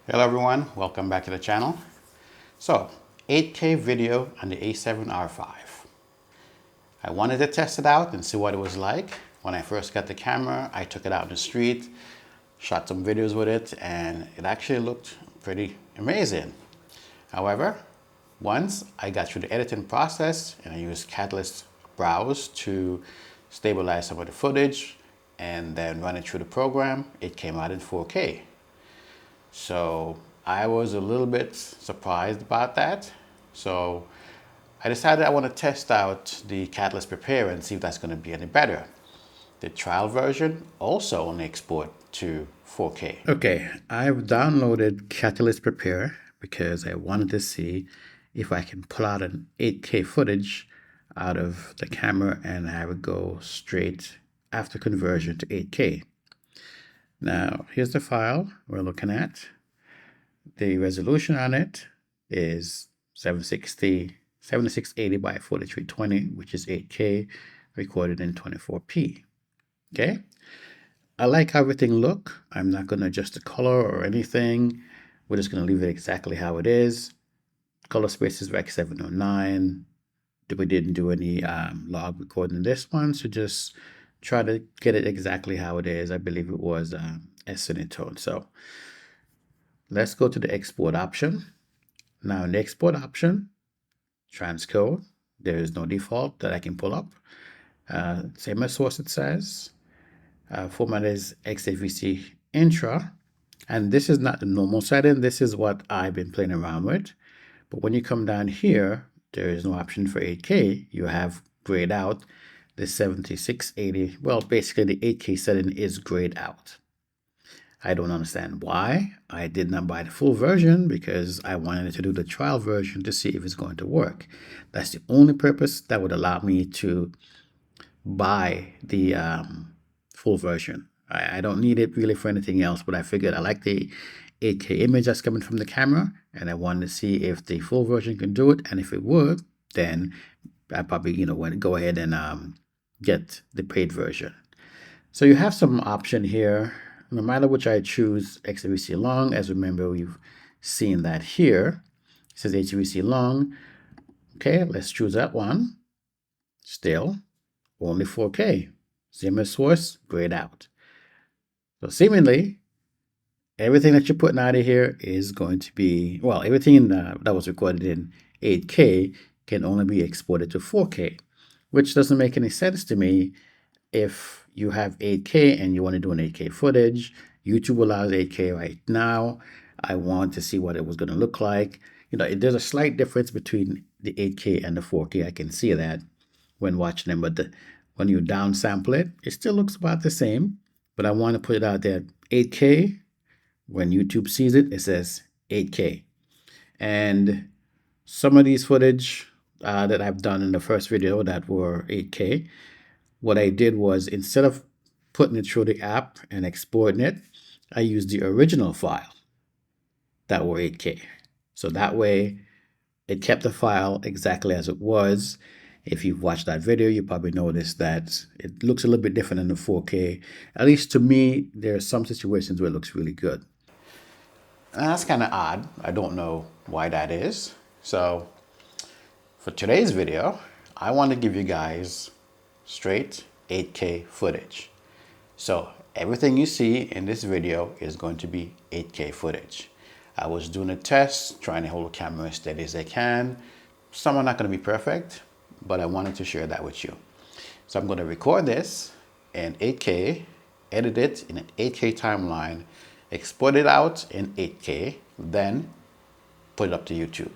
Hello everyone, welcome back to the channel. So, 8K video on the A7RV. I wanted to test it out and see what it was like. When I first got the camera, I took it out in the street, shot some videos with it, and it actually looked pretty amazing. However, once I got through the editing process and I used Catalyst Browse to stabilize some of the footage and then run it through the program, it came out in 4K. So I was a little bit surprised about that. So I decided I want to test out the Catalyst Prepare and see if that's going to be any better. The trial version also only export to 4K. Okay, I've downloaded Catalyst Prepare because I wanted to see if I can pull out an 8K footage out of the camera and have it go straight after conversion to 8K. Now, here's the file we're looking at. The resolution on it is 7680 by 4320, which is 8K, recorded in 24p. Okay? I like how everything look. I'm not going to adjust the color or anything. We're just going to leave it exactly how it is. Color space is Rec 709. We didn't do any log recording in this one, so just try to get it exactly how it is. I believe it was S-Cinetone. So let's go to the export option. Now in the export option, transcode, there is no default that I can pull up. Same as source it says. Format is XAVC intra. And this is not the normal setting. This is what I've been playing around with. But when you come down here, there is no option for 8K. You have grayed out the 7680. Well, basically the 8K setting is grayed out. I don't understand why. I did not buy the full version because I wanted to do the trial version to see if it's going to work. That's the only purpose that would allow me to buy the full version. I don't need it really for anything else, but I figured I like the 8K image that's coming from the camera, and I wanted to see if the full version can do it, and if it would, then I probably, go ahead and get the paid version. So you have some option here. No matter which I choose, XAVC long, as remember we've seen that here. It says XAVC long. Okay, let's choose that one. Still, only 4K. Same as source, grayed out. So seemingly, everything that you're putting out of here is going to be, well, everything that was recorded in 8K can only be exported to 4K, which doesn't make any sense to me. If you have 8K and you want to do an 8K footage, YouTube allows 8K right now. I want to see what it was going to look like. There's a slight difference between the 8K and the 4K. I can see that when watching them, but when you downsample it, it still looks about the same. But I want to put it out there 8K. When YouTube sees it, it says 8K. And some of these footage that I've done in the first video that were 8K, what I did was instead of putting it through the app and exporting it, I used the original file that were 8K. So that way it kept the file exactly as it was. If you've watched that video, you probably noticed that it looks a little bit different in the 4K. At least to me, there are some situations where it looks really good. And that's kind of odd. I don't know why that is. So for today's video, I want to give you guys straight 8K footage. So everything you see in this video is going to be 8K footage. I was doing a test, trying to hold the camera as steady as I can. Some are not going to be perfect, but I wanted to share that with you. So I'm going to record this in 8K, edit it in an 8K timeline, export it out in 8K, then put it up to YouTube.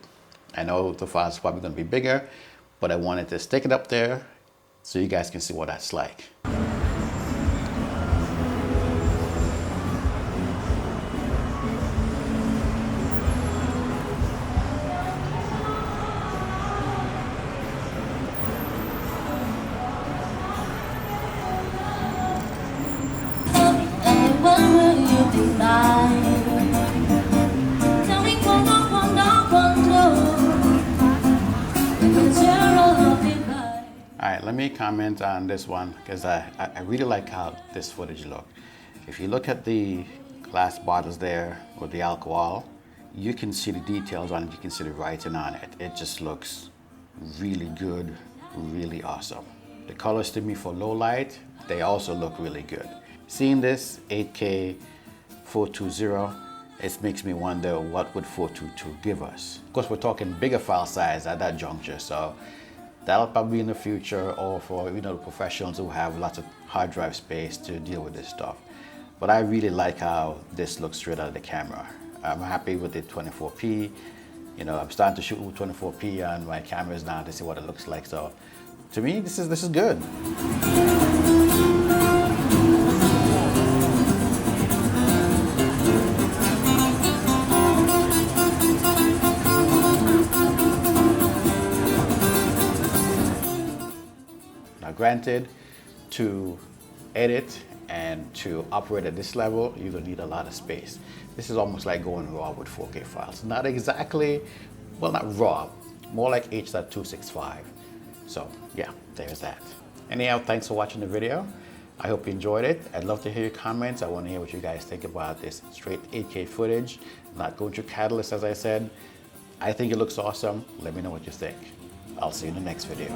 I know the file is probably going to be bigger, but I wanted to stick it up there so you guys can see what that's like. Alright, let me comment on this one because I really like how this footage looks. If you look at the glass bottles there with the alcohol. You can see the details on it, you can see the writing on it. It just looks really good, really awesome. The colors to me for low light, they also look really good. Seeing this 8K 420, it makes me wonder what would 422 give us. Of course, we're talking bigger file size at that juncture, so that'll probably be in the future, or for the professionals who have lots of hard drive space to deal with this stuff. But I really like how this looks straight out of the camera. I'm happy with the 24p. I'm starting to shoot with 24p on my cameras now to see what it looks like. So to me, this is good. Now granted, to edit and to operate at this level, you're gonna need a lot of space. This is almost like going raw with 4K files. Not exactly, well, not raw, more like H.265. So yeah, there's that. Anyhow, thanks for watching the video. I hope you enjoyed it. I'd love to hear your comments. I want to hear what you guys think about this straight 8K footage, not going through Catalyst, as I said. I think it looks awesome. Let me know what you think. I'll see you in the next video.